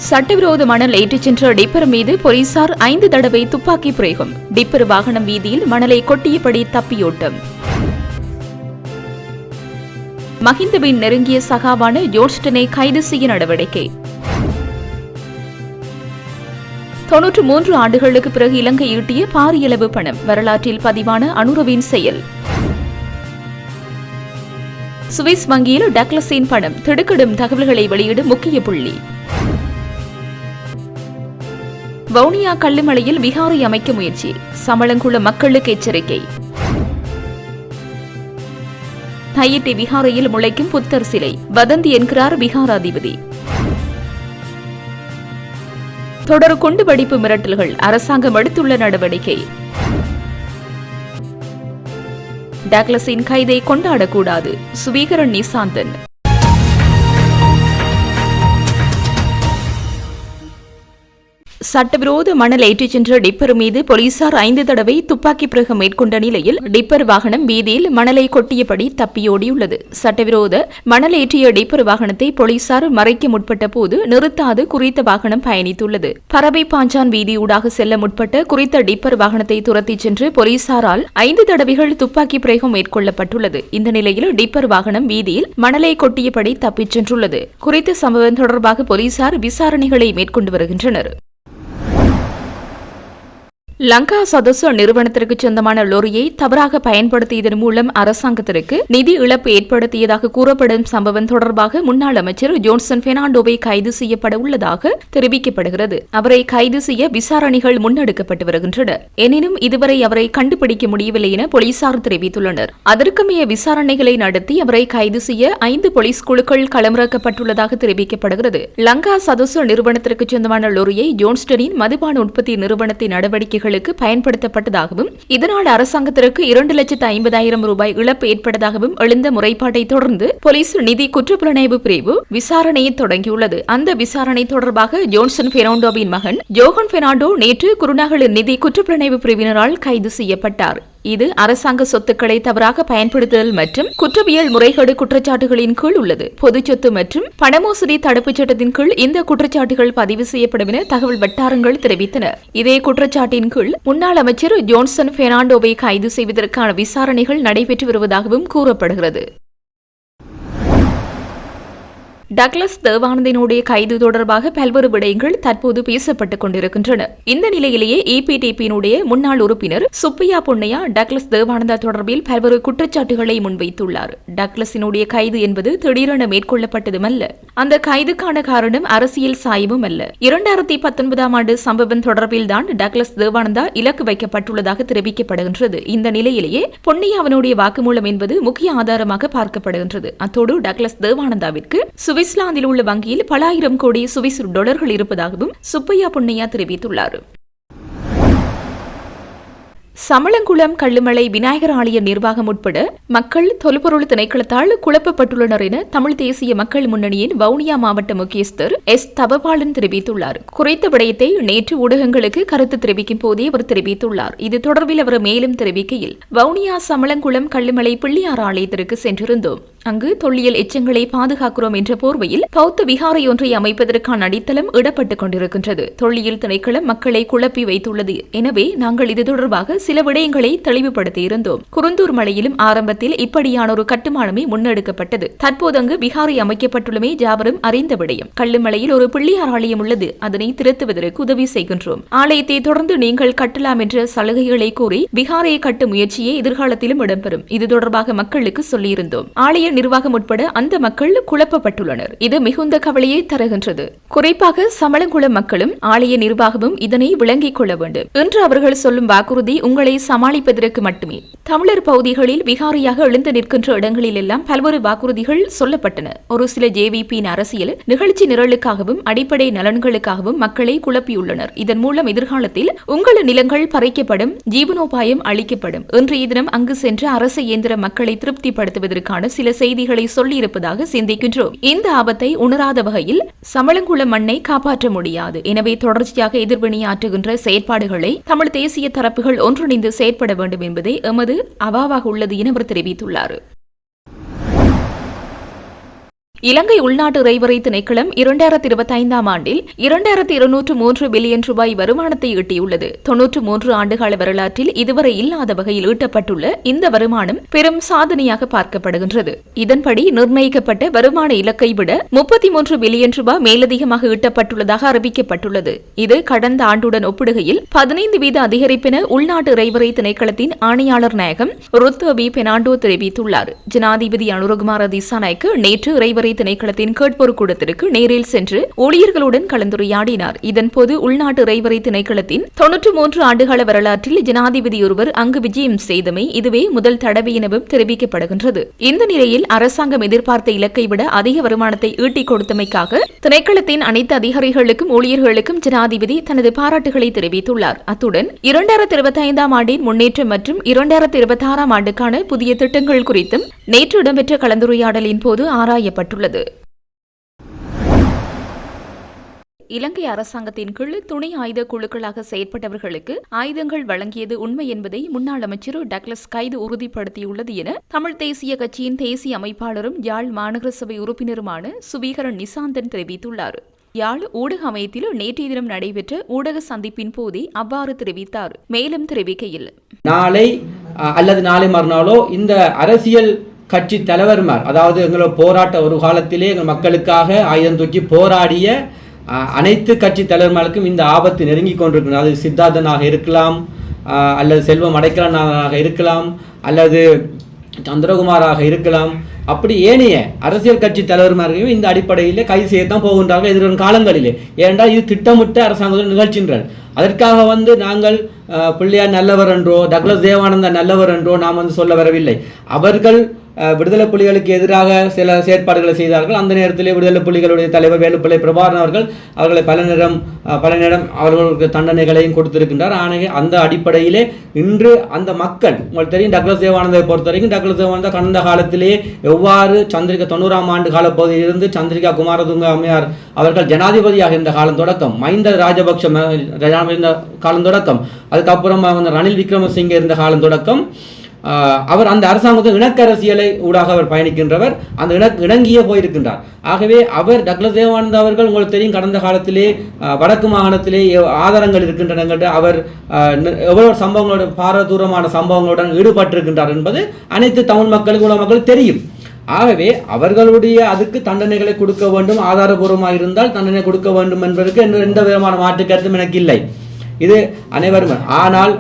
சட்டவிரோத மணல் ஏற்றிச் சென்ற டிப்பர் மீது போலீசார் 5 தடவை துப்பாக்கி பிரயோகம். டிப்பர் வாகனம் வீதியில் மணலை கொட்டியபடி தப்பியோட்டம். மஹிந்தவின் நெருங்கிய சகாவான ஜோன்ஸ்டனை கைது செய்ய நடவடிக்கை. 93 ஆண்டுகளுக்கு பிறகு இலங்கை ஈட்டிய பாரியளவு பணம், வரலாற்றில் பதிவான அனுரவின் செயல். சுவிஸ் வங்கியில் டக்ளஸின் பணம், திடுக்கிடும் தகவல்களை வெளியிடும் முக்கிய புள்ளி. வவுனியா கள்ளுமலையில் விகாரை அமைக்க முயற்சி, சமளங்குள மக்களுக்கு எச்சரிக்கை. தையிட்டி விகாரையில் முளைக்கும் புத்தர் சிலை, வதந்தி என்கிறார் விகாராதிபதி. தொடர் குண்டுவெடிப்பு மிரட்டல்கள், அரசாங்கம் எடுத்துள்ள நடவடிக்கை. டக்ளஸின் கைதை கொண்டாடக்கூடாது, சுவீகரன் நிசாந்தன். சட்டவிரோத மணல் ஏற்றிச் சென்ற டிப்பர் மீது போலீசார் 5 தடவை துப்பாக்கி பிரயோகம் மேற்கொண்ட நிலையில் டிப்பர் வாகனம் வீதியில் மணலை கொட்டியபடி தப்பியோடியுள்ளது. சட்டவிரோத மணல் ஏற்றிய டிப்பர் வாகனத்தை போலீசார் மறைக்க முற்பட்ட போது நிறுத்தாது குறித்த வாகனம் பயணித்துள்ளது. பறவை பாஞ்சான் வீதியூடாக செல்ல முற்பட்ட குறித்த டிப்பர் வாகனத்தை துரத்திச் சென்று போலீசாரால் 5 தடவைகள் துப்பாக்கி பிரயோகம் மேற்கொள்ளப்பட்டுள்ளது. இந்த நிலையில் டிப்பர் வாகனம் வீதியில் மணலை கொட்டியபடி தப்பிச் சென்றுள்ளது. குறித்த சம்பவம் தொடர்பாக போலீசார் விசாரணைகளை மேற்கொண்டு வருகின்றனர். லங்கா சதச நிறுவனத்திற்கு சொந்தமான லொரியை தவறாக பயன்படுத்தியதன் மூலம் அரசாங்கத்திற்கு நிதி இழப்பு ஏற்படுத்தியதாக கூறப்படும் சம்பவம் தொடர்பாக முன்னாள் அமைச்சர் ஜோன்சன் பெர்னாண்டோவை கைது செய்யப்பட உள்ளதாக தெரிவிக்கப்படுகிறது. அவரை கைது செய்ய விசாரணைகள் முன்னெடுக்கப்பட்டு வருகின்றன. எனினும் இதுவரை அவரை கண்டுபிடிக்க முடியவில்லை என போலீசார் தெரிவித்துள்ளனர். அதற்கமைய விசாரணைகளை நடத்தி அவரை கைது செய்ய 5 போலீஸ் குழுக்கள் களமிறக்கப்பட்டுள்ளதாக தெரிவிக்கப்படுகிறது. லங்கா சதச நிறுவனத்திற்கு சொந்தமான லொரியை ஜோன்ஸ்டனின் மதுபான உற்பத்தி நிறுவனத்தின் நடவடிக்கைகள் பயன்படுத்தப்பட்டதாகவும் இதனால் அரசாங்கத்திற்கு 2,50,000 ரூபாய் இழப்பு ஏற்பட்டதாகவும் எழுந்த முறைப்பாட்டை தொடர்ந்து போலீஸ் நிதி குற்றப்புலனாய்வு பிரிவு விசாரணையை தொடங்கியுள்ளது. அந்த விசாரணை தொடர்பாக ஜோன்சன் பெர்னாண்டோவின் மகன் ஜோகன் பெர்னாண்டோ நேற்று குருநாகல் நிதி குற்றப்புலனாய்வு பிரிவினரால் கைது செய்யப்பட்டார். இது அரசாங்க சொத்துக்களை தவறாக பயன்படுத்துதல் மற்றும் குற்றவியல் முறைகேடு குற்றச்சாட்டுகளின் கீழ் உள்ளது. பொது சொத்து மற்றும் பணமோசடி தடுப்புச் சட்டத்தின் கீழ் இந்த குற்றச்சாட்டுகள் பதிவு செய்யப்படும் என தகவல் வட்டாரங்கள் தெரிவித்தன. இதே குற்றச்சாட்டின் கீழ் முன்னாள் அமைச்சர் ஜோன்சன் பெர்னாண்டோவை கைது செய்வதற்கான விசாரணைகள் நடைபெற்று வருவதாகவும் கூறப்படுகிறது. டக்ளஸ் தேவானந்தினுடைய கைது தொடர்பாக பல்வேறு விடயங்கள் தற்போது பேசப்பட்டுக் கொண்டிருக்கின்றன. இந்த நிலையிலேயே EPTP-னுடைய முன்னாள் உறுப்பினர் சுப்பையா பொன்னையா டக்ளஸ் தேவானந்தா தொடர்பில் பல்வேறு குற்றச்சாட்டுகளை முன்வைத்துள்ளார். டக்ளஸினுடைய கைது என்பது திடீரென மேற்கொள்ளப்பட்டதுமல்ல. அந்த கைதுக்கான காரணம் அரசியல் சாயமும் அல்ல. 2019ஆம் ஆண்டு சம்பவம் தொடர்பில்தான் டக்ளஸ் தேவானந்தா இலக்கு வைக்கப்பட்டுள்ளதாக தெரிவிக்கப்படுகின்றது. இந்த நிலையிலேயே பொன்னையாவினுடைய வாக்குமூலம் என்பது முக்கிய ஆதாரமாக பார்க்கப்படுகின்றது. அத்தோடு டக்ளஸ் தேவானந்தாவிற்கு சுவிட்சர்லாந்தில் உள்ள வங்கியில் பல ஆயிரம் கோடி சுவிஸ் டாலர்கள் இருப்பதாகவும் சுப்பையா பொன்னையா தெரிவித்துள்ளார். சமளங்குளம் கள்ளுமலை விநாயகர் ஆலய நிர்வாகம் உட்பட மக்கள் தொல்பொருள் திணைக்களத்தால் குழப்பப்பட்டுள்ளனர் என தமிழ் தேசிய மக்கள் முன்னணியின் வவுனியா மாவட்ட முக்கியஸ்தர் எஸ் தவபாலன் தெரிவித்துள்ளார். குறித்த விடயத்தை நேற்று ஊடகங்களுக்கு கருத்து தெரிவிக்கும் போதே அவர் தெரிவித்துள்ளார். இது தொடர்பில் அவர் மேலும் தெரிவிக்கையில், வவுனியா சமளங்குளம் கள்ளுமலை பிள்ளையார் ஆலயத்திற்கு சென்றிருந்தோம். அங்கு தொல்லியல் எச்சங்களை பாதுகாக்கிறோம் என்ற போர்வையில் பௌத்த விகாரை ஒன்றை அமைப்பதற்கான அடித்தளம் இடப்பட்டுக் கொண்டிருக்கின்றது. தொல்லியல் திணைக்களம் மக்களை குழப்பி வைத்துள்ளது. எனவே நாங்கள் இது தொடர்பாக சில விடயங்களை தெளிவுபடுத்தியிருந்தோம். குருந்தூர் மலையிலும் ஆரம்பத்தில் இப்படியான ஒரு கட்டுமானமே முன்னெடுக்கப்பட்டது. தற்போது அங்கு விகாரை அமைக்கப்பட்டுள்ளமே ஜாவரும் அறிந்த விடயம். கள்ளுமலையில் ஒரு பிள்ளையார் ஆலயம் உள்ளது. அதனை திருத்துவதற்கு உதவி செய்கின்றோம். ஆலயத்தை தொடர்ந்து நீங்கள் கட்டலாம் என்ற சலுகைகளை கூறி விகாரையை கட்டும் முயற்சியே எதிர்காலத்திலும் இடம்பெறும். இது தொடர்பாக மக்களுக்கு சொல்லியிருந்தோம். ஆலய நிர்வாகம் உட்பட அந்த மக்கள் குழப்பப்பட்டுள்ளனர். இது மிகுந்த கவலையை தருகின்றது. குறிப்பாக சமளங்குளம் மக்களும் ஆலய நிர்வாகமும் இதனை விளங்கிக் கொள்ள வேண்டும் என்று அவர்கள் சொல்லும் வாக்குறுதி உங்களை சமாளிப்பதற்கு மட்டுமே. தமிழர் பகுதிகளில் விகாரியாக எழுந்து நிற்கின்ற இடங்களில் எல்லாம் பல்வேறு வாக்குறுதிகள் சொல்லப்பட்டன. ஒரு சில JVP-யின் அரசியல் நிகழ்ச்சி நிரலுக்காகவும் அடிப்படை நலன்களுக்காகவும் மக்களை குழப்பியுள்ளனர். இதன் மூலம் எதிர்காலத்தில் உங்கள் நிலங்கள் பறிக்கப்படும், ஜீவனோபாயம் அளிக்கப்படும். இன்றைய தினம் அங்கு சென்ற அரசு இயந்திர மக்களை திருப்திப்படுத்துவதற்கான சில செய்திகளை சொல்லியிருப்பதாக சிந்திக்கின்றோம். இந்த ஆபத்தை உணராத வகையில் சமளங்குளம் மண்ணை காப்பாற்ற முடியாது. எனவே தொடர்ச்சியாக எதிர்வினையாற்றுகின்ற செயற்பாடுகளை தமிழ் தேசிய தரப்புகள் ஒன்றிணைந்து செயற்பட வேண்டும் என்பதே எமது அவாவாக உள்ளது என அவர் தெரிவித்துள்ளார். இலங்கை உள்நாட்டு இறைவரை திணைக்களம் 2025 ஆண்டில் 2203 பில்லியன் ரூபாய் வருமானத்தை ஈட்டியுள்ளது. 93 ஆண்டுகால வரலாற்றில் இதுவரை இல்லாத வகையில் ஈட்டப்பட்டுள்ள இந்த வருமானம் பெரும் சாதனையாக பார்க்கப்படுகின்றது. இதன்படி நிர்ணயிக்கப்பட்ட வருமான இலக்கை விட 33 பில்லியன் ரூபாய் மேலதிகமாக ஈட்டப்பட்டுள்ளதாக அறிவிக்கப்பட்டுள்ளது. இது கடந்த ஆண்டுடன் ஒப்பிடுகையில் 15% அதிகரிப்பென உள்நாட்டு இறைவரை திணைக்களத்தின் ஆணையாளர் நாயகம் ருத்வபி பெனாண்டோ தெரிவித்துள்ளார். ஜனாதிபதி அனுரகுமார திசாநாயக்கு நேற்று இறைவரை திணைக்களத்தின் கேட்பொரு கூடத்திற்கு நேரில் சென்று ஊழியர்களுடன் கலந்துரையாடினார். இதன்போது உள்நாட்டு இறைவரை திணைக்களத்தின் 93 ஆண்டுகால வரலாற்றில் ஜனாதிபதி ஒருவர் அங்கு விஜயம் செய்தமை இதுவே முதல் தடவை எனவும் தெரிவிக்கப்படுகின்றது. இந்த நிலையில் அரசாங்கம் எதிர்பார்த்த இலக்கை விட அதிக வருமானத்தை ஈட்டிக் கொடுத்தமைக்காக திணைக்களத்தின் அனைத்து அதிகாரிகளுக்கும் ஊழியர்களுக்கும் ஜனாதிபதி தனது பாராட்டுகளை தெரிவித்துள்ளார். அத்துடன் 2025 ஆண்டின் முன்னேற்றம் மற்றும் 2026 ஆண்டுக்கான புதிய திட்டங்கள் குறித்தும் நேற்று இடம்பெற்ற கலந்துரையாடலின் போது ஆராயப்பட்டுள்ளது. இலங்கை அரசாங்கத்தின் கீழ் துணை ஆயுத குழுக்களாக செயற்பட்டவர்களுக்கு ஆயுதங்கள் வழங்கியது உண்மை என்பதை முன்னாள் அமைச்சர் டக்ளஸ் கைது உறுதிப்படுத்தியுள்ளது என தமிழ் தேசிய கட்சியின் தேசிய அமைப்பாளரும் யாழ் மாநகர சபை உறுப்பினருமான சுபீகரன் நிசாந்தன் தெரிவித்துள்ளார். யாழ் ஊடக அமையத்தில் நேற்றைய தினம் நடைபெற்ற ஊடக சந்திப்பின் போதே அவ்வாறு தெரிவித்தார். மேலும் தெரிவிக்கையில், நாளை அல்லது நாளை மறுநாளோ இந்த அரசியல் கட்சி தலைவர்மார், அதாவது எங்களோட போராட்ட ஒரு காலத்திலே எங்கள் மக்களுக்காக ஆயுதம் தூக்கி போராடிய அனைத்து கட்சி தலைவர்களுக்கும் இந்த ஆபத்து நெருங்கி கொண்டிருக்கிறது. அது சித்தார்த்தனாக இருக்கலாம், அல்லது செல்வம் அடைக்கலனாக இருக்கலாம், அல்லது சந்திரகுமாராக இருக்கலாம். அப்படி ஏனைய அரசியல் கட்சி தலைவர்களும் இந்த அடிப்படையிலே கைது செய்யத்தான் போகின்றார்கள் எதிர்வரும் காலங்களிலே. ஏனென்றால் இது திட்டமிட்ட அரசாங்கத்தின் நிகழ்ச்சின்றார். அதற்காக நாங்கள் பிள்ளையார் நல்லவர் என்றோ டக்ளஸ் தேவானந்தா நல்லவர் என்றோ நாம் சொல்ல வரவில்லை. அவர்கள் விடுதலை புலிகளுக்கு எதிராக சில செயற்பாடுகளை செய்தார்கள். அந்த நேரத்திலே விடுதலை புலிகளுடைய தலைவர் வேலுப்பிள்ளை பிரபாகரன் அவர்களை பல நேரம் அவர்களுக்கு தண்டனைகளையும் கொடுத்திருக்கின்றார். ஆனால் அந்த அடிப்படையிலே இன்று அந்த மக்கள், உங்களுக்கு தெரியும், டக்ளஸ் தேவானந்தாவை பொறுத்த வரைக்கும் டக்ளஸ் தேவானந்தா கடந்த காலத்திலேயே எவ்வாறு சந்திரிகா 90ஆம் ஆண்டு காலப்பகுதியில் இருந்து சந்திரிகா குமாரதுங்க அம்மையார் அவர்கள் ஜனாதிபதியாக இருந்த காலம் தொடக்கம், மஹிந்த ராஜபக்ஷ காலம் தொடக்கம், அதுக்கப்புறம் ரணில் விக்ரமசிங்கே இருந்த காலம் தொடக்கம் அவர் அந்த அரசாங்கத்தின் இணக்கரசியலை ஊடாக அவர் பயணிக்கின்றவர், அந்த இணங்கியே போயிருக்கின்றார். ஆகவே அவர் டக்ளஸ் தேவானந்தா அவர்கள் உங்களுக்கு தெரியும், கடந்த காலத்திலே வடக்கு மாகாணத்திலே ஆதாரங்கள் இருக்கின்றன, அவர் எவ்வளவு சம்பவங்களோட பாரதூரமான சம்பவங்களுடன் ஈடுபட்டிருக்கின்றார் என்பது அனைத்து தமிழ் மக்களுக்கு உலக மக்களுக்கு தெரியும். ஆகவே அவர்களுடைய அதுக்கு தண்டனைகளை கொடுக்க வேண்டும், ஆதாரபூர்வமாக இருந்தால் தண்டனை கொடுக்க வேண்டும் என்பதற்கு எந்த விதமான மாற்று கருத்தும் எனக்கு இல்லை. இது அனைவரும். ஆனால்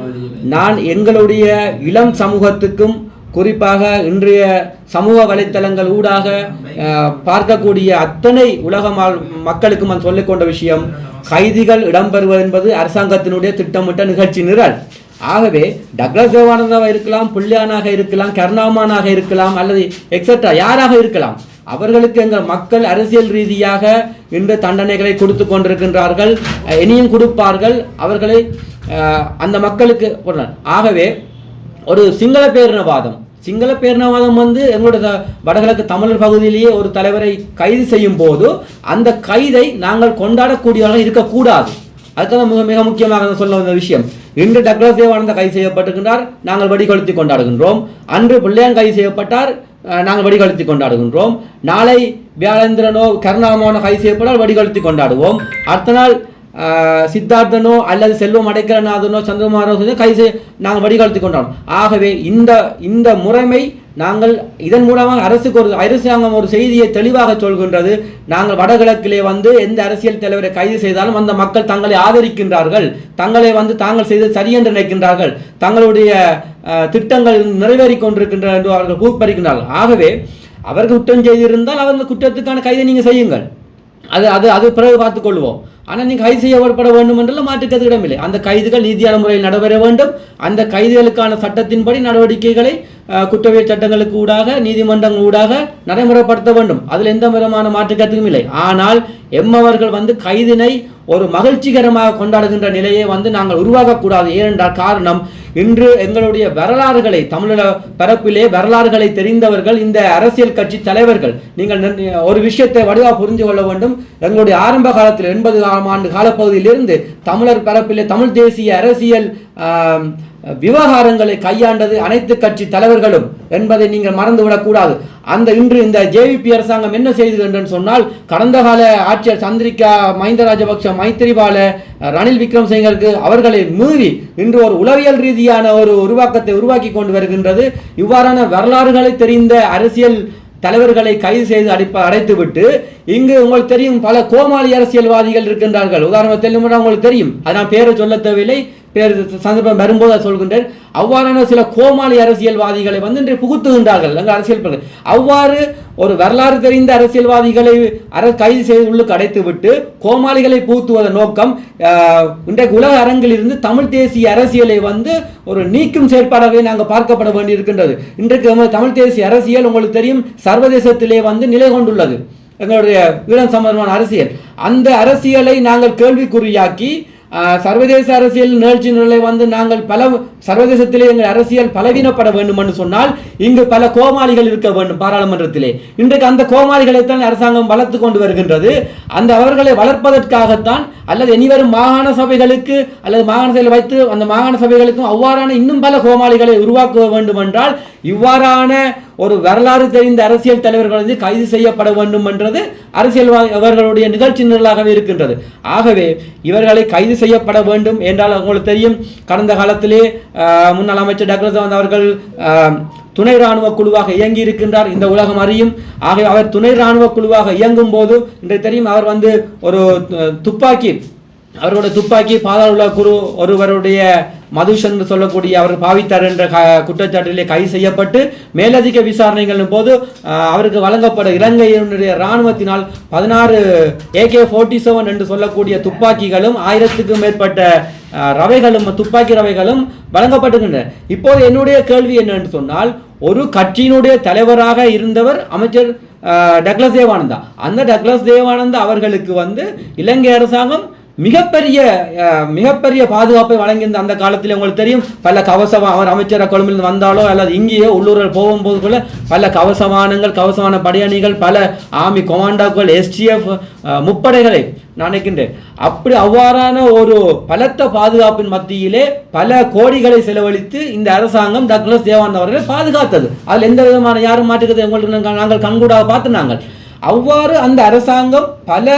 நான் எங்களுடைய இளம் சமூகத்துக்கும் குறிப்பாக இன்றைய சமூக வலைத்தளங்கள் ஊடாக பார்க்கக்கூடிய அத்தனை உலக மக்களுக்கும் நான் சொல்லிக்கொண்ட விஷயம், கைதிகள் இடம்பெறுவது என்பது அரசாங்கத்தினுடைய திட்டமிட்ட நிகழ்ச்சி நிரல். ஆகவே டக்ளஸ் தேவானந்தாவாக இருக்கலாம், பிள்ளையானாக இருக்கலாம், கருணாமானாக இருக்கலாம், அல்லது எக்ஸெட்ரா யாராக இருக்கலாம், அவர்களுக்கு எங்கள் மக்கள் அரசியல் ரீதியாக இன்று தண்டனைகளை கொடுத்து கொண்டிருக்கின்றார்கள், இனியும் கொடுப்பார்கள். அவர்களை அந்த மக்களுக்கு. ஆகவே ஒரு சிங்கள பேரினவாதம் எங்களுடைய வடகிழக்கு தமிழர் பகுதியிலேயே ஒரு தலைவரை கைது செய்யும் போது அந்த கைதை நாங்கள் கொண்டாடக்கூடியவர்கள் இருக்கக்கூடாது. அதுக்காக மிக முக்கியமாக சொல்ல வந்த விஷயம், இன்று டக்ளஸ் தேவானந்தா கைது செய்யப்பட்டிருக்கின்றார், நாங்கள் வெடிகொளுத்தி கொண்டாடுகின்றோம். அன்று பிள்ளையான் கைது செய்யப்பட்டார், நாங்கள் வெடிகொளுத்தி கொண்டாடுகின்றோம். நாளை வியாழேந்திரனோ கருணாமனோ கைது செய்யப்பட்டால் வெடிகொளுத்தி கொண்டாடுவோம். அடுத்த நாள் சித்தார்த்தனோ அல்லது செல்வம் அடைக்கலநாதனோ சந்திரகுமாரோ கைது நாங்கள் வடிகொளுத்தி கொண்டோம். ஆகவே இந்த முறைமை நாங்கள் இதன் மூலமாக அரசாங்கம் ஒரு செய்தியை தெளிவாக சொல்கின்றது. நாங்கள் வடகிழக்கிலே எந்த அரசியல் தலைவரை கைது செய்தாலும் அந்த மக்கள் தங்களை ஆதரிக்கின்றார்கள், தங்களை தாங்கள் செய்தது சரியென்று நினைக்கின்றார்கள், தங்களுடைய திட்டங்கள் நிறைவேறி கொண்டிருக்கின்றன என்று அவர்கள் கூப்பறிக்கின்றார்கள். ஆகவே அவர்கள் குற்றம் செய்திருந்தால் அவர்கள் குற்றத்துக்கான கைதை நீங்கள் செய்யுங்கள், அது பிறகு பார்த்துக் கொள்வோம். ஆனால் நீங்கள் கைது செய்யப்பட வேண்டும் என்றெல்லாம் மாற்றுக்கிறது இடமில்லை. அந்த கைதுகள் நீதியான முறையில் நடைபெற வேண்டும். அந்த கைதுகளுக்கான சட்டத்தின்படி நடவடிக்கைகளை குற்றவியல் சட்டங்களுக்கு ஊடாக நீதிமன்றங்கள் ஊடாக நடைமுறைப்படுத்த வேண்டும். அதில் எந்த விதமான மாற்றுக்கருத்தும் இல்லை. ஆனால் எம்மவர்கள் கைதினை ஒரு மகிழ்ச்சிகரமாக கொண்டாடுகின்ற நிலையை நாங்கள் உருவாக்கக்கூடாது. ஏனென்றால் காரணம், இன்று எங்களுடைய வரலாறுகளை தமிழக பரப்பிலே வரலாறுகளை தெரிந்தவர்கள் இந்த அரசியல் கட்சி தலைவர்கள். நீங்கள் ஒரு விஷயத்தை வடிவாக புரிந்து கொள்ள வேண்டும். எங்களுடைய ஆரம்ப காலத்தில் 80 ஆண்டு காலப்பகுதியிலிருந்து தமிழர் பரப்பிலே தமிழ் தேசிய அரசியல் விவகாரங்களை கையாண்டது அனைத்து கட்சி தலைவர்களும் என்பதை நீங்கள் மறந்துவிடக்கூடாது. இன்று இந்த ஜேவிபி அரசாங்கம் என்ன செய்தது என்று சொன்னால், கடந்த கால ஆட்சியர் சந்திரிகா, மஹிந்த ராஜபக்ஷ, மைத்திரிபால, ரணில் விக்ரமசிங்கருக்கு அவர்களை மீறி இன்று ஒரு உளவியல் ரீதியான ஒரு உருவாக்கத்தை உருவாக்கி கொண்டு வருகின்றது. இவ்வாறான வரலாறுகளை தெரிந்த அரசியல் தலைவர்களை கைது செய்து அடைத்துவிட்டு இங்கு உங்களுக்கு தெரியும் பல கோமாளி அரசியல்வாதிகள் இருக்கின்றார்கள். உதாரணத்தில் உங்களுக்கு தெரியும், அது நான் பேரை சொல்ல தேவையில்லை, பேர் சந்தர்ப்பம் வரும்போது அதை சொல்கின்றேன். அவ்வாறான சில கோமாளி அரசியல்வாதிகளை இன்று புகுத்துகின்றார்கள் அரசியல். அவ்வாறு ஒரு வரலாறு தெரிந்த அரசியல்வாதிகளை கைது செய்து உள்ளுக்கு அடைத்துவிட்டு கோமாளிகளை புகுத்துவதன் நோக்கம் இன்றைக்கு உலக அரங்கில் இருந்து தமிழ் தேசிய அரசியலை ஒரு நீக்கும் செயற்பாடாகவே நாங்கள் பார்க்கப்பட வேண்டியிருக்கின்றது. இன்றைக்கு தமிழ் தேசிய அரசியல் உங்களுக்கு தெரியும் சர்வதேசத்திலே நிலை கொண்டுள்ளது. எங்களுடைய ஈழம் சம்பந்தமான அரசியல், அந்த அரசியலை நாங்கள் கேள்விக்குறியாக்கி சர்வதேச அரசியல் நிகழ்ச்சி நிலை நாங்கள் பல சர்வதேசத்திலே எங்கள் அரசியல் பலவீனப்பட வேண்டும் என்று சொன்னால் இங்கு பல கோமாளிகள் இருக்க வேண்டும் பாராளுமன்றத்திலே. இன்றைக்கு அந்த கோமாளிகளைத்தான் அரசாங்கம் வளர்த்து கொண்டு வருகின்றது. அவர்களை வளர்ப்பதற்காகத்தான் அல்லது இனிவரும் மாகாண சபைகளுக்கு அல்லது மாகாண சபையில் வைத்து அந்த மாகாண சபைகளுக்கும் அவ்வாறான இன்னும் பல கோமாளிகளை உருவாக்க வேண்டும் என்றால் இவ்வாறான ஒரு வரலாறு தெரிந்த அரசியல் தலைவர்கள் கைது செய்யப்பட வேண்டும் என்றது அவர்களுடைய நிகழ்ச்சி நிரலாகவே இருக்கின்றது. ஆகவே இவர்களை கைது செய்யப்பட வேண்டும் என்றால் உங்களுக்கு தெரியும், கடந்த காலத்திலே முன்னாள் அமைச்சர் டாக்டர் அவர்கள் துணை இராணுவ குழுவாக இயங்கி இருக்கின்றார், இந்த உலகம் அறியும். ஆகவே அவர் துணை இராணுவ குழுவாக இயங்கும் போது இன்றைக்கு தெரியும் அவர் ஒரு அவருடைய துப்பாக்கி பாதாள உள்ள குரு ஒருவருடைய மதுஷன் என்று சொல்லக்கூடிய அவர் பாவித்தார் என்ற குற்றச்சாட்டிலே கைது செய்யப்பட்டு மேலதிக விசாரணைகள் போது அவருக்கு வழங்கப்பட இலங்கையினுடைய இராணுவத்தினால் 16 AK-47 என்று சொல்லக்கூடிய துப்பாக்கிகளும் 1000க்கும் மேற்பட்ட ரவைகளும் துப்பாக்கி ரவைகளும் வழங்கப்பட்டுகின்றன. இப்போது என்னுடைய கேள்வி என்னென்று சொன்னால், ஒரு கட்சியினுடைய தலைவராக இருந்தவர் அமைச்சர் டக்ளஸ் தேவானந்தா. அந்த டக்ளஸ் தேவானந்தா அவர்களுக்கு இலங்கை அரசாங்கம் மிகப்பெரிய பாதுகாப்பை வழங்கியிருந்த அந்த காலத்தில் உங்களுக்கு தெரியும், பல கவசம் அவர் அமைச்சர் கொழும்பிலிருந்து வந்தாலோ அல்லது இங்கேயோ உள்ளூரில் போகும்போது கூட பல கவசமான படையணிகள், பல ஆர்மி கொமாண்டோக்கள், STF முப்படைகளை நினைக்கின்றேன். அவ்வாறான ஒரு பலத்த பாதுகாப்பின் மத்தியிலே பல கோடிகளை செலவழித்து இந்த அரசாங்கம் டக்ளஸ் தேவானந்தா அவர்களை பாதுகாத்தது. அதில் எந்த விதமான யாரும் மாற்றுக்கிறது உங்களுக்கு நாங்கள் கண்கூடாக பார்த்து நாங்கள் அவ்வாறு அந்த அரசாங்கம் பல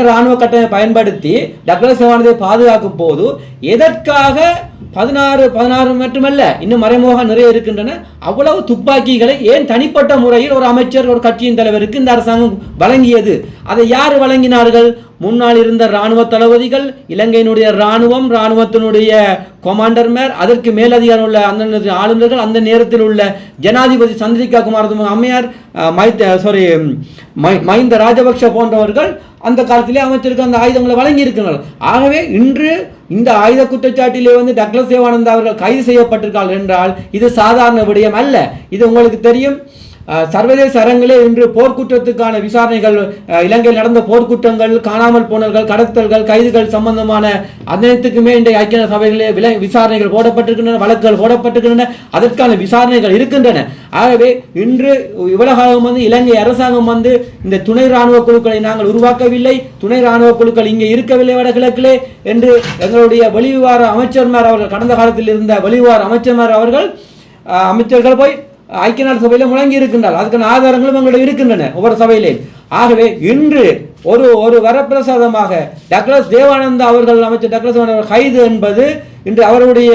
இராணுவ கட்டமைப்பை பயன்படுத்தி டக்ளஸ் தேவானந்தை பாதுகாக்கும் போது எதற்காக 16 மட்டுமல்ல இன்னும் மறைமுக நிறைய இருக்கின்றன அவ்வளவு துப்பாக்கிகளை ஏன் தனிப்பட்ட முறையில் ஒரு அமைச்சர் ஒரு கட்சியின் தலைவருக்கு இந்த அரசாங்கம் வழங்கியது? அதை யார் வழங்கினார்கள்? முன்னால் இருந்த இராணுவ தளபதிகள், இலங்கையினுடைய இராணுவத்தினுடைய கொமாண்டர்மேர், அதற்கு மேலதிகாரம் உள்ள அந்த ஆளுநர்கள், அந்த நேரத்தில் உள்ள ஜனாதிபதி சந்திரிகா குமாரதுங்க அம்மையார், மஹிந்த ராஜபக்ஷ போன்றவர்கள் அந்த காலத்திலே அமைச்சருக்கு அந்த ஆயுதங்களை வழங்கி இருக்கிறார்கள். ஆகவே இன்று இந்த ஆயுத குற்றச்சாட்டிலே டக்ளஸ் தேவானந்தா அவர்கள் கைது செய்யப்பட்டிருக்கிறார்கள் என்றால் இது சாதாரண விடயம் அல்ல. இது உங்களுக்கு தெரியும், சர்வதேச அரங்கிலே இன்று போர்க்குற்றத்துக்கான விசாரணைகள், இலங்கையில் நடந்த போர்க்குற்றங்கள், காணாமல் போனல்கள், கடத்தல்கள், கைதுகள் சம்பந்தமான அனைத்துக்குமே இன்றைய ஐக்கிய சபைகளிலே விசாரணைகள் போடப்பட்டிருக்கின்றன, வழக்குகள் போடப்பட்டிருக்கின்றன, அதற்கான விசாரணைகள் இருக்கின்றன. ஆகவே இன்று இவ்வளவு இலங்கை அரசாங்கம் இந்த துணை இராணுவ குழுக்களை நாங்கள் உருவாக்கவில்லை, துணை இராணுவ குழுக்கள் இங்கே இருக்கவில்லை வடகிழக்கிலே என்று எங்களுடைய வெளிவிவகார அமைச்சர்மார் அவர்கள், கடந்த காலத்தில் இருந்த வெளிவிவகார அமைச்சர்மார் அவர்கள் அமைச்சர்கள் போய் ஐக்கிய நாடு சபையில முழங்கி இருக்கின்றார். அதுக்கான ஆதாரங்களும் எங்களிடம் இருக்கின்றன ஒவ்வொரு சபையிலே. ஆகவே இன்று ஒரு வரப்பிரசாதமாக டக்ளஸ் தேவானந்தா அவர்கள், அமைச்சர் டக்ளஸ் தேவானந்தா கைது என்பது இன்று அவருடைய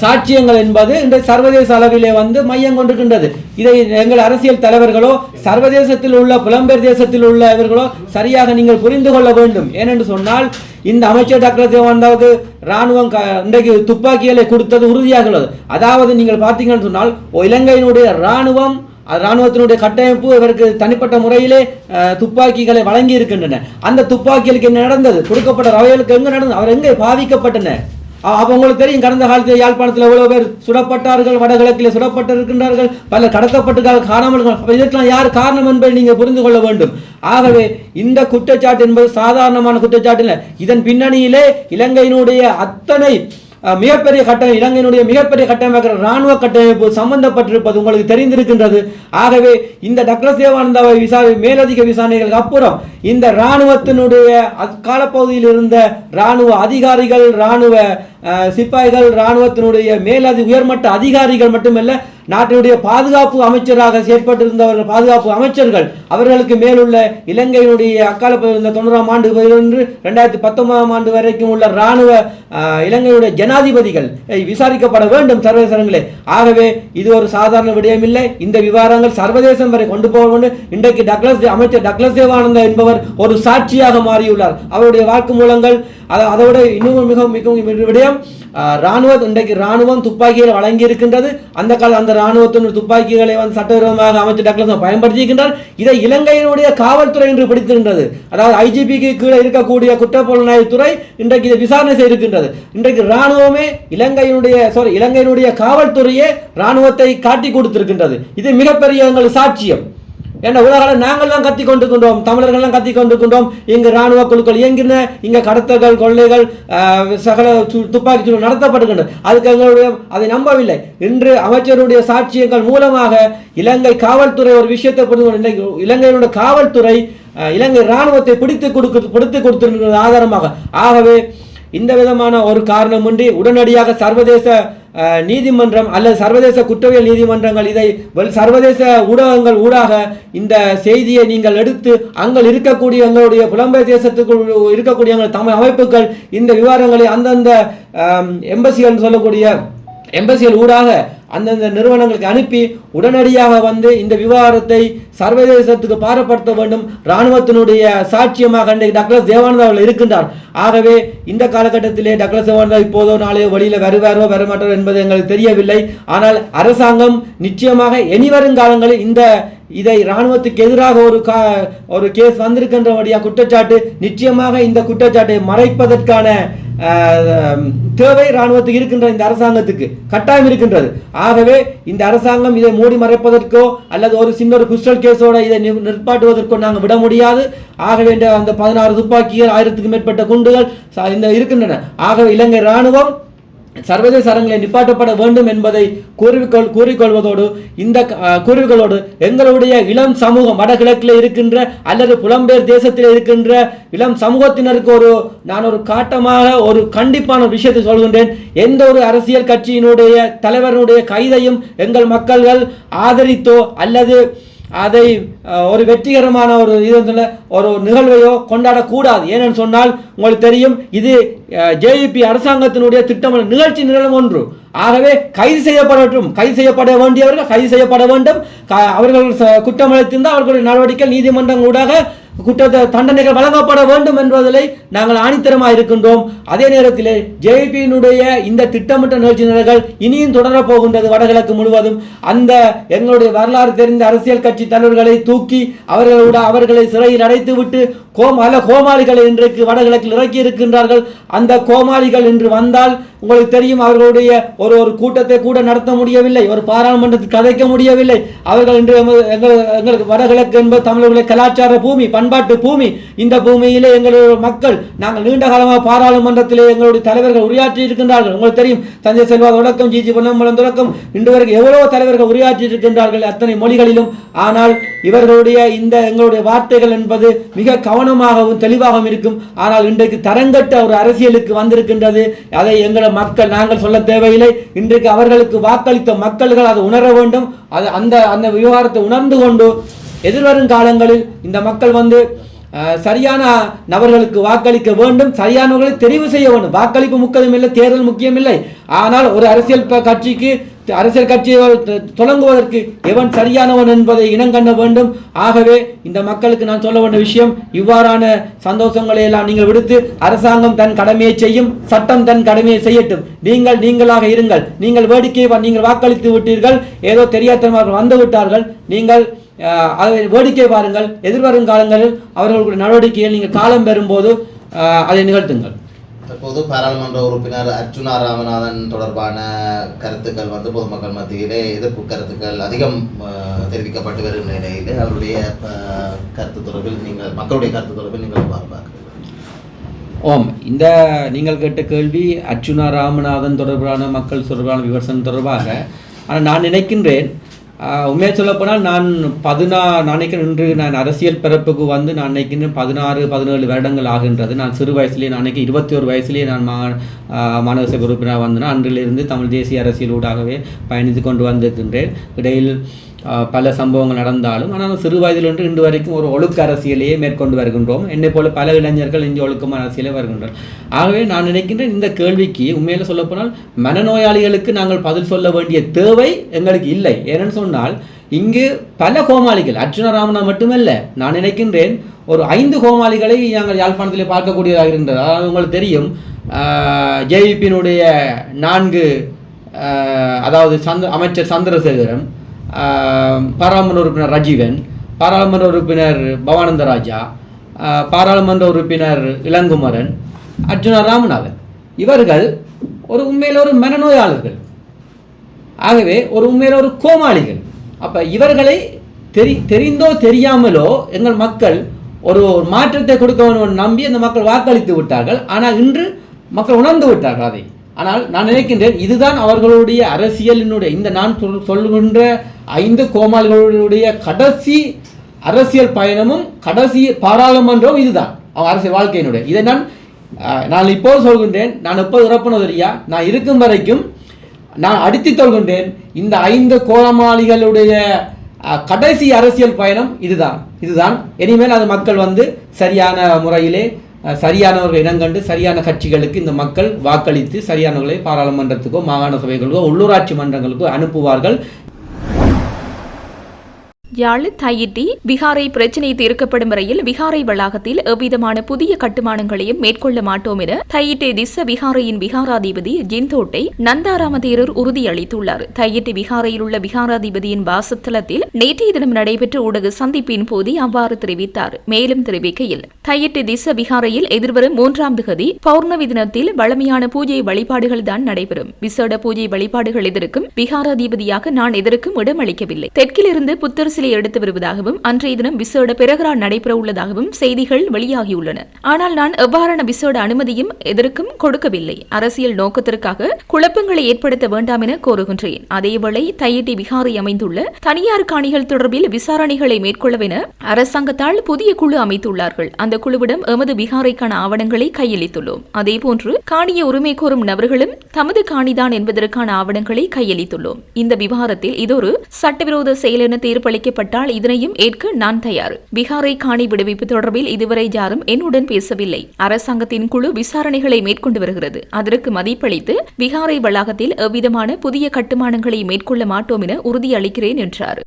சாட்சியங்கள் என்பது இந்த சர்வதேச அளவிலே மையம் கொண்டிருக்கின்றது. இதை எங்கள் அரசியல் தலைவர்களோ சர்வதேசத்தில் உள்ள புலம்பெயர் தேசத்தில் உள்ள இவர்களோ சரியாக நீங்கள் புரிந்து கொள்ள வேண்டும். ஏனென்று சொன்னால் இந்த அமைச்சர் டாக்டர் தேவானந்தாவுக்கு இராணுவம் இன்றைக்கு துப்பாக்கிகளை கொடுத்தது உறுதியாக உள்ளது. அதாவது நீங்கள் பார்த்தீங்கன்னு சொன்னால் இலங்கையினுடைய இராணுவத்தினுடைய கட்டமைப்பு இவருக்கு தனிப்பட்ட முறையிலே துப்பாக்கிகளை வழங்கி இருக்கின்றன. அந்த துப்பாக்கிகளுக்கு என்ன நடந்தது? கொடுக்கப்பட்ட ரவைகளுக்கு எங்க நடந்தது? அவர் எங்கே பாதிக்கப்பட்டன? அப்போ உங்களுக்கு தெரியும், கடந்த காலத்தில் யாழ்ப்பாணத்தில் எவ்வளவு பேர் சுடப்பட்டார்கள், வடகிழக்கில் சுடப்பட்டிருக்கின்றார்கள், பலர் கடத்தப்பட்டிருக்கார்கள், காணாமல். இதற்கெல்லாம் யார் காரணம் என்பதை நீங்கள் புரிந்து கொள்ள வேண்டும். ஆகவே இந்த குற்றச்சாட்டு என்பது சாதாரணமான குற்றச்சாட்டு இல்லை. இதன் பின்னணியிலே இலங்கையினுடைய அத்தனை மிகப்பெரிய கட்டமைப்பு, இலங்கையினுடைய மிகப்பெரிய கட்டமைப்பு இராணுவ கட்டமைப்பு சம்பந்தப்பட்டிருப்பது உங்களுக்கு தெரிந்திருக்கின்றது. ஆகவே இந்த டக்ளஸ் தேவானந்தாவை மேலதிக விசாரணைகளுக்கு அப்புறம் இந்த இராணுவத்தினுடைய காலப்பகுதியில் இருந்த இராணுவ அதிகாரிகள், இராணுவ சிப்பாய்கள், இராணுவத்தினுடைய உயர்மட்ட அதிகாரிகள் மட்டுமல்ல, நாட்டினுடைய பாதுகாப்பு அமைச்சராக செயற்பட்டிருந்தவர்கள், பாதுகாப்பு அமைச்சர்கள், அவர்களுக்கு மேலுள்ள இலங்கையினுடைய அக்காலப்பகுதியில் இருந்த 90ஆம் ஆண்டு 2019ஆம் ஆண்டு வரைக்கும் உள்ள இராணுவ இலங்கையுடைய ஜனாதிபதிகள் விசாரிக்கப்பட வேண்டும் சர்வதேசங்களே. ஆகவே இது ஒரு சாதாரண விடயமில்லை. இந்த விவகாரங்கள் சர்வதேசம் வரை கொண்டு போக வேண்டும். இன்றைக்கு அமைச்சர் டக்ளஸ் தேவானந்தா என்பவர் ஒரு சாட்சியாக மாறியுள்ளார். அவருடைய வாக்குமூலங்கள் அதோட இன்னும் மிகவும் விடயம், இன்றைக்கு ராணுவம் துப்பாக்கிகளை வழங்கி இருக்கின்றது. அந்த ராணுவத்தின் துப்பாக்கிகளை சட்டவிரோதமாக அமைச்சர் டக்ளஸ் பயன்படுத்தியிருக்கின்றார். இதை இலங்கையினுடைய காவல்துறை என்று பிடித்திருக்கின்றது. அதாவது ஐஜிபிக்கு கீழே இருக்கக்கூடிய குற்றப்புலனாய்வுத்துறை இன்றைக்கு இதை விசாரணை செய்திருக்கின்றது. இன்றைக்கு ராணுவமே இலங்கையினுடைய காவல்துறையே ராணுவத்தை காட்டி கொடுத்திருக்கின்றது. இது மிகப்பெரிய எங்கள் சாட்சியம். ஏன்னா உலகளவில் நாங்கள் தான் கத்தி கொண்டிருக்கின்றோம், தமிழர்கள் கத்தி கொண்டிருக்கின்றோம். இங்கு ராணுவ குழுக்கள் இயங்கின, இங்க கடத்தல்கள், கொள்ளைகள், சகல துப்பாக்கி சூடு நடத்தப்படுகின்றன. அதுக்கு எங்களுடைய அதை நம்பவில்லை. இன்று அமைச்சருடைய சாட்சியங்கள் மூலமாக இலங்கை காவல்துறை ஒரு விஷயத்தை புரிந்து, இலங்கையினுடைய காவல்துறை இலங்கை ராணுவத்தை பிடித்து கொடுத்திருக்கிறது ஆதாரமாக. ஆகவே இந்த விதமான ஒரு காரணமின்றி உடனடியாக சர்வதேச நீதிமன்றம் அல்லது சர்வதேச குற்றவியல் நீதிமன்றங்கள் இதை சர்வதேச ஊடகங்கள் ஊடாக இந்த செய்தியை நீங்கள் எடுத்து அங்கே இருக்கக்கூடிய எங்களுடைய புலம்பெயர் தேசத்துக்குள் இருக்கக்கூடிய எங்கள் தமிழ் அமைப்புகள் இந்த விவகாரங்களை அந்தந்த எம்பசிகள் சொல்லக்கூடிய எம்பசிகள் ஊடாக அந்தந்த நிறுவனங்களுக்கு அனுப்பி உடனடியாக இந்த விவகாரத்தை சர்வதேசத்துக்கு பாரப்படுத்த வேண்டும். இராணுவத்தினுடைய சாட்சியமாக டக்ளஸ் தேவானந்தா அவர்கள் இருக்கின்றார். ஆகவே இந்த காலகட்டத்திலே டக்ளஸ் தேவானந்தா இப்போதோ நாளையோ வெளியில் வருவாரோ வரமாட்டாரோ என்பது எங்களுக்கு தெரியவில்லை. ஆனால் அரசாங்கம் நிச்சயமாக இனிவரும் காலங்களில் இதை இராணுவத்துக்கு எதிராக ஒரு கேஸ் வந்திருக்கின்றபடியா குற்றச்சாட்டு, நிச்சயமாக இந்த குற்றச்சாட்டை மறைப்பதற்கான தேவை இராணுவத்துக்கு இருக்கின்ற இந்த அரசாங்கத்துக்கு கட்டாயம் இருக்கின்றது. ஆகவே இந்த அரசாங்கம் இதை மூடி மறைப்பதற்கோ அல்லது ஒரு சின்ன கிறிஸ்டல் கேஸோட இதை நிற்பாட்டுவதற்கோ நாங்கள் விட முடியாது. ஆகவே அந்த 16 துப்பாக்கிகள், 1000க்கும் மேற்பட்ட குண்டுகள் இருக்கின்றன. ஆகவே இலங்கை இராணுவம் சர்வதேச அரங்கிலே நிப்பாட்டப்பட வேண்டும் என்பதை கூறிக்கொள்வதோடு எங்களுடைய இளம் சமூகம் வடகிழக்கில் இருக்கின்ற அல்லது புலம்பெயர் தேசத்தில் இருக்கின்ற இளம் சமூகத்தினருக்கு நான் ஒரு காட்டமாக ஒரு கண்டிப்பான விஷயத்தை சொல்கின்றேன். எந்த ஒரு அரசியல் கட்சியினுடைய தலைவருடைய கைதையும் எங்கள் மக்கள்கள் ஆதரித்தோ அல்லது அதை ஒரு வெற்றிகரமான ஒரு நிகழ்வையோ கொண்டாடக்கூடாது. ஏனென்று சொன்னால் உங்களுக்கு தெரியும், இது ஜேவிபி அரசாங்கத்தினுடைய திட்டம் நிகழ்ச்சி நிரலும் ஒன்று. ஆகவே கைது செய்யப்பட வேண்டியவர்கள் கைது செய்யப்பட வேண்டும். அவர்கள் குற்றம் இழைத்திருந்தால் அவர்களுடைய நடவடிக்கை நீதிமன்றம் ஊடாக குற்ற தண்டனைகள் வழங்கப்பட வேண்டும் என்பதில் நாங்கள் ஆணித்தரமாக இருக்கின்றோம். அதே நேரத்தில் ஜேவிபியினுடைய இந்த திட்டமிட்ட நிகழ்ச்சியினர்கள் இனியும் தொடரப் போகின்றது வடகிழக்கு முழுவதும். எங்களுடைய வரலாறு தெரிந்த அரசியல் கட்சி தலைவர்களை தூக்கி அவர்களை சிறையில் அடைத்துவிட்டு கோமாளிகளை இன்றைக்கு வடகிழக்கில் இறக்கி இருக்கின்றார்கள். அந்த கோமாளிகள் இன்று வந்தால் உங்களுக்கு தெரியும், அவர்களுடைய ஒரு கூட்டத்தை கூட நடத்த முடியவில்லை, ஒரு பாராளுமன்றத்தில் கதைக்க முடியவில்லை. அவர்கள் இன்று எங்களுக்கு வடகிழக்கு என்பது தமிழர்களுடைய கலாச்சார பூமி, பண்பாட்டு பூமி. இந்த பூமியிலே எங்களுடைய மக்கள் நாங்கள் நீண்ட காலமாக பாராளுமன்றத்திலே எங்களுடைய தலைவர்கள் உரையாற்றி இருக்கின்றார்கள். உங்களுக்கு தெரியும், தஞ்சை செல்வா தொடக்கம், ஜிஜி பொன்னம்பலம் தொடக்கம் இன்று வரைக்கும் எவ்வளவு தலைவர்கள் உரையாற்றி இருக்கின்றார்கள் அத்தனை மொழிகளிலும். ஆனால் இவர்களுடைய எங்களுடைய வார்த்தைகள் என்பது மிக கவனமாகவும் தெளிவாகவும் இருக்கும். ஆனால் இன்றைக்கு தரங்கட்ட ஒரு அரசியலுக்கு வந்திருக்கின்றது. அதை எங்கள் மக்கள் நாங்கள் சொல்ல தேவையில்லை. இன்றைக்கு அவர்களுக்கு வாக்களித்த மக்கள்கள் அதை உணர வேண்டும். அந்த விவகாரத்தை உணர்ந்து கொண்டு எதிர்வரும் காலங்களில் இந்த மக்கள் சரியான நபர்களுக்கு வாக்களிக்க வேண்டும், சரியானவர்களை தெரிவு செய்ய வேண்டும். வாக்களிப்பு முக்கியமில்லை, தேர்தல் முக்கியமில்லை. ஆனால் ஒரு அரசியல் கட்சியை தொடங்குவதற்கு எவன் சரியானவன் என்பதை இனங்கண்ண வேண்டும். ஆகவே இந்த மக்களுக்கு நான் சொல்ல வேண்டிய விஷயம், இவ்வாறான சந்தோஷங்களை எல்லாம் நீங்கள் விடுத்து அரசாங்கம் தன் கடமையை செய்யும், சட்டம் தன் கடமையை செய்யட்டும். நீங்களாக இருங்கள். நீங்கள் நீங்கள் வாக்களித்து விட்டீர்கள், ஏதோ தெரியாதவர்கள் வந்து விட்டார்கள், நீங்கள் அதை வேடிக்கை பாருங்கள். எதிர்வரும் காலங்களில் அவர்களுடைய நடவடிக்கையில் நீங்கள் காலம் பெறும்போது அதை நிகழ்த்துங்கள். தற்போது பாராளுமன்ற உறுப்பினர் அர்ச்சுனா ராமநாதன் தொடர்பான கருத்துக்கள் பொதுமக்கள் மத்தியிலே எதிர்ப்பு கருத்துக்கள் அதிகம் தெரிவிக்கப்பட்டு வருகின்ற நிலையில் அவருடைய கருத்து தொடர்பில் மக்களுடைய கருத்து தொடர்பில் நீங்கள் பார்க்கிறீர்கள்? ஓம், இந்த நீங்கள் கேட்ட கேள்வி அர்ச்சுனா ராமநாதன் தொடர்பான மக்கள் தொடர்பான விமர்சனம் தொடர்பாக. ஆனால் நான் நினைக்கின்றேன், உண்மையை சொல்லப்போனால் நான் நினைக்கிறேன் இன்று நான் அரசியல் பிறப்புக்கு வந்து நான் நினைக்கின்றேன் 16-17 வருடங்கள் ஆகின்றது. நான் சிறு வயசுலேயே நான் நினைக்கிறேன் 21 வயசுலேயே நான் மாநகர சபை உறுப்பினராக வந்தேன். அன்றிலிருந்து தமிழ் தேசிய அரசியலூடாகவே பயணித்து கொண்டு வந்திருக்கின்றேன். இடையில் பல சம்பவங்கள் நடந்தாலும் ஆனால் சிறு வயதிலிருந்து இன்று வரைக்கும் ஒரு ஒழுக்க அரசியலையே மேற்கொண்டு வருகின்றோம். என்னை போல பல இளைஞர்கள் இங்கே ஒழுக்கமான அரசியலே வருகின்றனர். ஆகவே நான் நினைக்கின்றேன் இந்த கேள்விக்கு உண்மையில சொல்லப்போனால் மனநோயாளிகளுக்கு நாங்கள் பதில் சொல்ல வேண்டிய தேவை எங்களுக்கு இல்லை. ஏனென்னு சொன்னால் இங்கு பல கோமாளிகள், அர்ச்சுனா ராமநாதன் மட்டுமல்ல, நான் நினைக்கின்றேன் ஒரு 5 கோமாளிகளை நாங்கள் யாழ்ப்பாணத்தில் பார்க்கக்கூடியதாக இருக்கின்றது. அதாவது உங்களுக்கு தெரியும், ஜேவிபியினுடைய 4 அதாவது அமைச்சர் சந்திரசேகரன், பாராளுமன்ற உறுப்பினர் ரஜீவன், பாராளுமன்ற உறுப்பினர் பவானந்த ராஜா, பாராளுமன்ற உறுப்பினர் இளங்குமரன், அர்ச்சுனா ராமநாதன், இவர்கள் ஒரு உண்மையில் ஒரு மனநோயாளர்கள். ஆகவே ஒரு உண்மையில் ஒரு கோமாளிகள். அப்போ இவர்களை தெரிந்தோ தெரியாமலோ எங்கள் மக்கள் ஒரு மாற்றத்தை கொடுக்க வேண்டும் நம்பி அந்த மக்கள் வாக்களித்து விட்டார்கள். ஆனால் இன்று மக்கள் உணர்ந்து விட்டார்கள் அதை. ஆனால் நான் நினைக்கின்றேன் இதுதான் அவர்களுடைய அரசியலினுடைய இந்த நான் சொல்கின்ற 5 கோமாளிகளுடைய கடைசி அரசியல் பயணமும் கடைசி பாராளுமன்றம் இதுதான் அவங்க அரசியல் வாழ்க்கையினுடைய. இதை நான் இப்போது சொல்கின்றேன், நான் எப்போது இறப்பினதறியா நான் இருக்கும் வரைக்கும் நான் அடித்து சொல்கின்றேன், இந்த 5 கோமாளிகளுடைய கடைசி அரசியல் பயணம் இதுதான். இனிமேல் அது மக்கள் வந்து சரியான முறையிலே சரியானவர்கள் இனங்கண்டு சரியான கட்சிகளுக்கு இந்த மக்கள் வாக்களித்து சரியானவர்களை பாராளுமன்றத்துக்கோ மாகாண சபைகளுக்கோ உள்ளூராட்சி மன்றங்களுக்கோ அனுப்புவார்கள். யாழ் தையிட்டி விகாரை பிரச்சினை தீர்க்கப்படும் வரையில் விகாரை வளாகத்தில் எவ்விதமான புதிய கட்டுமானங்களையும் மேற்கொள்ள மாட்டோம் என தையிட்டி திஸ்ஸ விகாரையின் விகாராதிபதி ஜின்தோட்டை நந்தாராம தேரர் உறுதியளித்துள்ளார். தையிட்டி விகாரையில் உள்ள விகாராதிபதியின் வாசத்தலத்தில் நேற்றைய தினம் நடைபெற்ற ஊடக சந்திப்பின் போது அவ்வாறு தெரிவித்தார். மேலும் தெரிவிக்கையில், தையிட்டி திஸ்ஸ விகாரையில் எதிர்வரும் 3ஆம் திகதி பௌர்ணமி தினத்தில் வழமையான பூஜை வழிபாடுகள் தான் நடைபெறும். விசேட பூஜை வழிபாடுகள் எதற்கும் விகாராதிபதியாக நான் எதற்கும் இடமளிக்கவில்லை. தெற்கிலிருந்து புத்தர் எடுத்து வருவதாகவும் அன்றைய தினம் விசேட பிரகரா நடைபெற உள்ளதாகவும் செய்திகள் வெளியாகியுள்ளன. ஆனால் நான் எவ்வாறான விசேட அனுமதியும் எதற்கும் கொடுக்கவில்லை. அரசியல் நோக்கத்திற்காக குழப்பங்களை ஏற்படுத்த வேண்டாம் என கோருகின்றேன். அதேவேளை தையிட்டி விகாரை அமைந்துள்ள தனியார் காணிகள் தொடர்பில் விசாரணைகளை மேற்கொள்ளவென அரசாங்கத்தால் புதிய குழு அமைத்துள்ளார்கள். அந்த குழுவிடம் எமது விகாரைக்கான ஆவணங்களை கையளித்துள்ளோம். அதேபோன்று காணிய உரிமை கோரும் நபர்களும் தமது காணிதான் என்பதற்கான ஆவணங்களை கையளித்துள்ளோம். இந்த விவகாரத்தில் இது ஒரு சட்டவிரோத செயல் என தீர்ப்பளிக்க இதனையும் ஏற்க நான் தயார். விகாரை காணி விடுவிப்பு தொடர்பில் இதுவரை யாரும் என்னுடன் பேசவில்லை. அரசாங்கத்தின் குழு விசாரணைகளை மேற்கொண்டு வருகிறது. அதற்கு மதிப்பளித்து விகாரை வளாகத்தில் எவ்விதமான புதிய கட்டுமானங்களை மேற்கொள்ள மாட்டோம் என உறுதியளிக்கிறேன் என்றார்.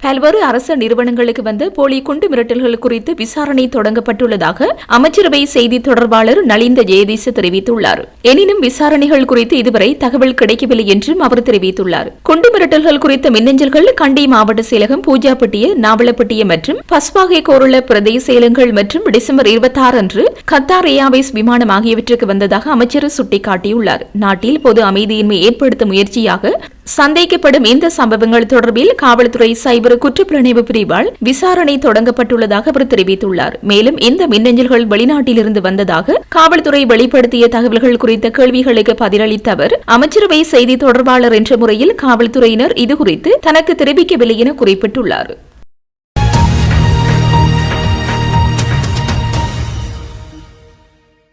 பல்வேறு அரசு நிறுவனங்களுக்கு வந்த போலி குண்டு மிரட்டல்கள் குறித்து விசாரணை தொடங்கப்பட்டுள்ளதாக அமைச்சரவை செய்தி தொடர்பாளர் நலிந்த ஜெயதீச தெரிவித்துள்ளார். எனினும் விசாரணைகள் குறித்து இதுவரை தகவல் கிடைக்கவில்லை என்றும் அவர் தெரிவித்துள்ளார். குண்டு மிரட்டல்கள் குறித்த மின்னஞ்சல்கள் கண்டி மாவட்ட செயலகம், பூஜாப்பட்டிய, நாவலப்பட்டிய மற்றும் பஸ்பாகை கோருள பிரதேச செயலகங்கள் மற்றும் டிசம்பர் 26 அன்று கத்தார் ஏர்வேஸ் விமானம் ஆகியவற்றுக்கு வந்ததாக அமைச்சர் சுட்டிக்காட்டியுள்ளார். நாட்டில் பொது அமைதியின்மை ஏற்படுத்த முயற்சியாக சந்தேகிக்கப்படும் இந்த சம்பவங்கள் தொடர்பில் காவல்துறை சைபர் குற்றப்புலனாய்வு பிரிவால் விசாரணை தொடங்கப்பட்டுள்ளதாக அவர் தெரிவித்துள்ளார். மேலும் இந்த மின்னஞ்சல்கள் வெளிநாட்டிலிருந்து வந்ததாக காவல்துறை வெளிப்படுத்திய தகவல்கள் குறித்த கேள்விகளுக்கு பதிலளித்த அவர், அமைச்சரவை செய்தி தொடர்பாளர் என்ற முறையில் காவல்துறையினர் இதுகுறித்து தனக்கு தெரிவிக்கவில்லை என குறிப்பிட்டுள்ளார்.